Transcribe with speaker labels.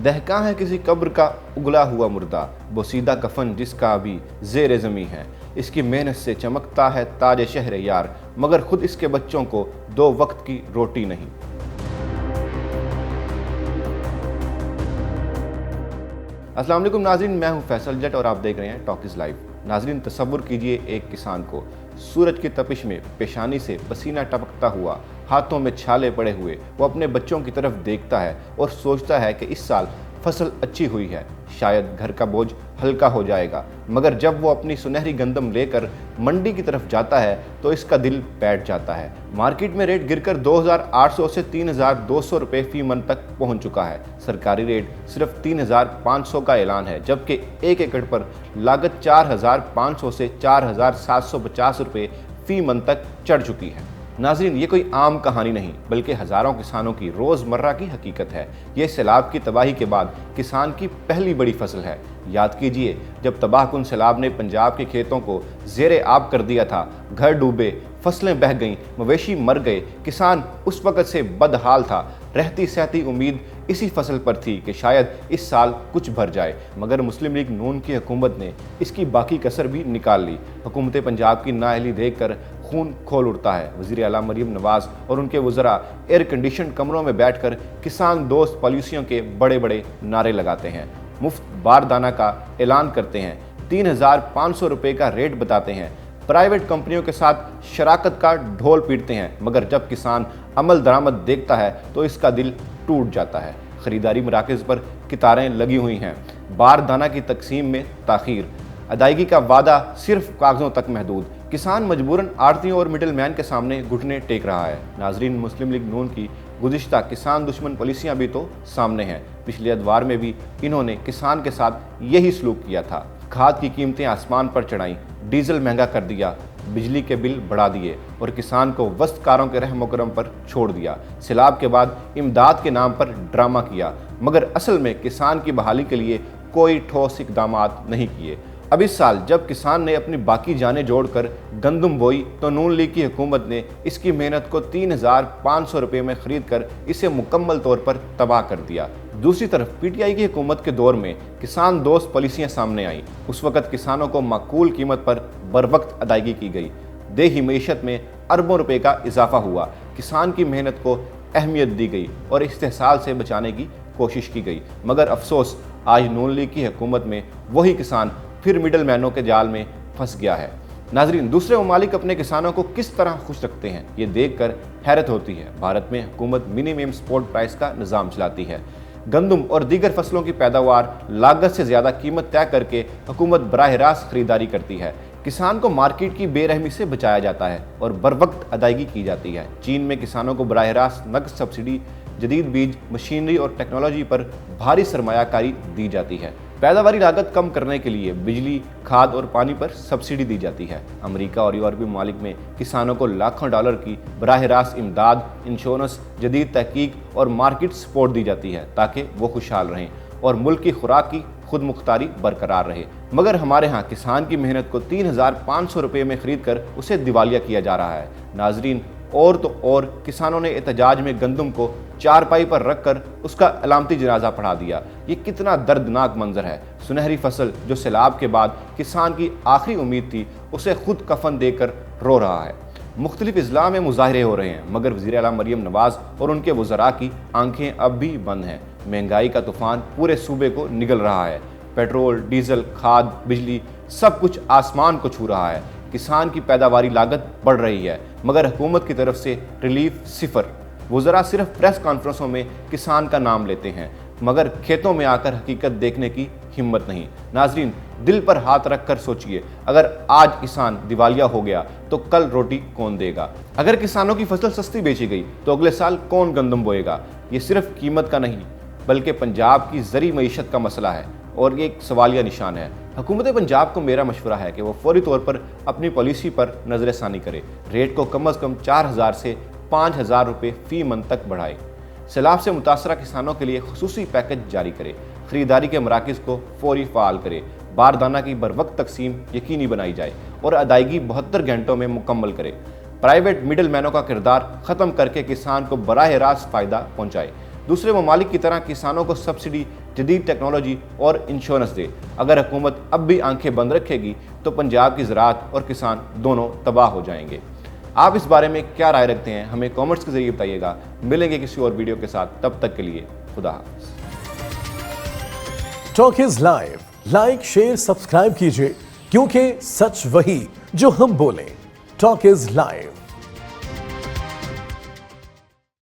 Speaker 1: دہقاں ہے کسی قبر کا اگلا ہوا مردہ، بوسیدہ کفن جس کا ابھی زیر زمیں ہے۔ اس کی محنت سے چمکتا ہے تاج شہر یار، مگر خود اس کے بچوں کو 2 وقت کی روٹی نہیں۔ السلام علیکم ناظرین، میں ہوں فیصل جٹ اور آپ دیکھ رہے ہیں ٹاکیز لائیو۔ ناظرین، تصور کیجئے ایک کسان کو سورج کی تپش میں پیشانی سے پسینہ ٹپکتا ہوا، ہاتھوں میں چھالے پڑے ہوئے وہ اپنے بچوں کی طرف دیکھتا ہے اور سوچتا ہے کہ اس سال فصل اچھی ہوئی ہے، شاید گھر کا بوجھ ہلکا ہو جائے گا۔ مگر جب وہ اپنی سنہری گندم لے کر منڈی کی طرف جاتا ہے تو اس کا دل بیٹھ جاتا ہے۔ مارکیٹ میں ریٹ گر کر 2,800 سے 3,200 روپے فی من تک پہنچ چکا ہے۔ سرکاری ریٹ صرف 3,500 کا اعلان ہے، جبکہ 1 ایکڑ پر لاگت 4,500 سے 4,750 روپے فی من تک چڑھ چکی ہے۔ ناظرین، یہ کوئی عام کہانی نہیں بلکہ ہزاروں کسانوں کی روزمرہ کی حقیقت ہے۔ یہ سیلاب کی تباہی کے بعد کسان کی پہلی بڑی فصل ہے۔ یاد کیجئے، جب تباہ کن سیلاب نے پنجاب کے کھیتوں کو زیر آب کر دیا تھا، گھر ڈوبے، فصلیں بہہ گئیں، مویشی مر گئے، کسان اس وقت سے بدحال تھا۔ رہتی سہتی امید اسی فصل پر تھی کہ شاید اس سال کچھ بھر جائے، مگر مسلم لیگ نون کی حکومت نے اس کی باقی کسر بھی نکال لی۔ حکومت پنجاب کی نااہلی دیکھ کر خون کھول اٹھتا ہے۔ وزیر اعلیٰ مریم نواز اور ان کے وزراء ایئر کنڈیشن کمروں میں بیٹھ کر کسان دوست پالیسیوں کے بڑے بڑے نعرے لگاتے ہیں، مفت باردانہ کا اعلان کرتے ہیں، 3,500 روپے کا ریٹ بتاتے ہیں، پرائیویٹ کمپنیوں کے ساتھ شراکت کا ڈھول پیٹتے ہیں، مگر جب کسان عمل درآمد دیکھتا ہے تو اس کا دل ٹوٹ جاتا ہے۔ خریداری مراکز پر قطاریں لگی ہوئی ہیں، باردانہ کی تقسیم میں تاخیر، ادائیگی کا وعدہ صرف کاغذوں تک محدود۔ کسان مجبوراً آڑتیوں اور مڈل مین کے سامنے گھٹنے ٹیک رہا ہے۔ ناظرین، مسلم لیگ نون کی گزشتہ کسان دشمن پالیسیاں بھی تو سامنے ہیں۔ پچھلے ادوار میں بھی انہوں نے کسان کے ساتھ یہی سلوک کیا تھا۔ کھاد کی قیمتیں آسمان پر چڑھائیں، ڈیزل مہنگا کر دیا، بجلی کے بل بڑھا دیے اور کسان کو وسط کاروں کے رحم و کرم پر چھوڑ دیا۔ سیلاب کے بعد امداد کے نام پر ڈرامہ کیا، مگر اصل میں کسان کی بحالی کے لیے کوئی ٹھوس اقدامات نہیں کیے۔ اب اس سال جب کسان نے اپنی باقی جانیں جوڑ کر گندم بوئی تو نون لیگ کی حکومت نے اس کی محنت کو 3,500 روپے میں خرید کر اسے مکمل طور پر تباہ کر دیا۔ دوسری طرف پی ٹی آئی کی حکومت کے دور میں کسان دوست پالیسیاں سامنے آئیں۔ اس وقت کسانوں کو معقول قیمت پر بروقت ادائیگی کی گئی، دیہی معیشت میں اربوں روپے کا اضافہ ہوا، کسان کی محنت کو اہمیت دی گئی اور استحصال سے بچانے کی کوشش کی گئی۔ مگر افسوس، آج نون لیگ کی حکومت میں وہی کسان پھر مڈل مینوں کے جال میں پھنس گیا ہے۔ ناظرین، دوسرے ممالک اپنے کسانوں کو کس طرح خوش رکھتے ہیں، یہ دیکھ کر حیرت ہوتی ہے۔ بھارت میں حکومت منیمم سپورٹ پرائس کا نظام چلاتی ہے۔ گندم اور دیگر فصلوں کی پیداوار لاگت سے زیادہ قیمت طے کر کے حکومت براہ راست خریداری کرتی ہے۔ کسان کو مارکیٹ کی بے رحمی سے بچایا جاتا ہے اور بروقت ادائیگی کی جاتی ہے۔ چین میں کسانوں کو براہ راست نقد سبسڈی، جدید بیج، مشینری اور ٹیکنالوجی پر بھاری سرمایہ کاری دی جاتی ہے۔ پیداواری لاگت کم کرنے کے لیے بجلی، کھاد اور پانی پر سبسڈی دی جاتی ہے۔ امریکہ اور یورپی ممالک میں کسانوں کو لاکھوں ڈالر کی براہ راست امداد، انشورنس، جدید تحقیق اور مارکیٹ سپورٹ دی جاتی ہے تاکہ وہ خوشحال رہیں اور ملک کی خوراک کی خود مختاری برقرار رہے۔ مگر ہمارے ہاں کسان کی محنت کو 3,500 روپے میں خرید کر اسے دیوالیہ کیا جا رہا ہے۔ ناظرین، اور تو اور کسانوں نے احتجاج میں گندم کو چارپائی پر رکھ کر اس کا علامتی جنازہ پڑھا دیا۔ یہ کتنا دردناک منظر ہے۔ سنہری فصل جو سیلاب کے بعد کسان کی آخری امید تھی، اسے خود کفن دے کر رو رہا ہے۔ مختلف اضلاع میں مظاہرے ہو رہے ہیں، مگر وزیر اعلیٰ مریم نواز اور ان کے وزراء کی آنکھیں اب بھی بند ہیں۔ مہنگائی کا طوفان پورے صوبے کو نگل رہا ہے۔ پیٹرول، ڈیزل، کھاد، بجلی، سب کچھ آسمان کو چھو رہا ہے۔ کسان کی پیداواری لاگت بڑھ رہی ہے، مگر حکومت کی طرف سے ریلیف صفر۔ وزراء صرف پریس کانفرنسوں میں کسان کا نام لیتے ہیں، مگر کھیتوں میں آ کر حقیقت دیکھنے کی ہمت نہیں۔ ناظرین، دل پر ہاتھ رکھ کر سوچئے، اگر آج کسان دیوالیہ ہو گیا تو کل روٹی کون دے گا؟ اگر کسانوں کی فصل سستی بیچی گئی تو اگلے سال کون گندم بوئے گا؟ یہ صرف قیمت کا نہیں بلکہ پنجاب کی زرعی معیشت کا مسئلہ ہے اور یہ ایک سوالیہ نشان ہے۔ حکومت پنجاب کو میرا مشورہ ہے کہ وہ فوری طور پر اپنی پالیسی پر نظر ثانی کرے، ریٹ کو کم از کم 4,000 سے 5,000 روپے فی من تک بڑھائے، سیلاب سے متاثرہ کسانوں کے لیے خصوصی پیکج جاری کرے، خریداری کے مراکز کو فوری فعال کرے، باردانہ کی بروقت تقسیم یقینی بنائی جائے اور ادائیگی 72 گھنٹوں میں مکمل کرے۔ پرائیویٹ مڈل مینوں کا کردار ختم کر کے کسان کو براہ راست فائدہ پہنچائے۔ دوسرے ممالک کی طرح کسانوں کو سبسڈی، جدید ٹیکنالوجی اور انشورنس دے۔ اگر حکومت اب بھی آنکھیں بند رکھے گی تو پنجاب کی زراعت اور کسان دونوں تباہ ہو جائیں گے۔ آپ اس بارے میں کیا رائے رکھتے ہیں؟ ہمیں کامنٹس کے ذریعے بتائیے گا۔ ملیں گے کسی اور ویڈیو کے ساتھ، تب تک کے لیے خدا حافظ۔
Speaker 2: Talk is live, like, share, subscribe کیجئے، کیونکہ سچ وہی جو ہم بولیں۔ Talk is live.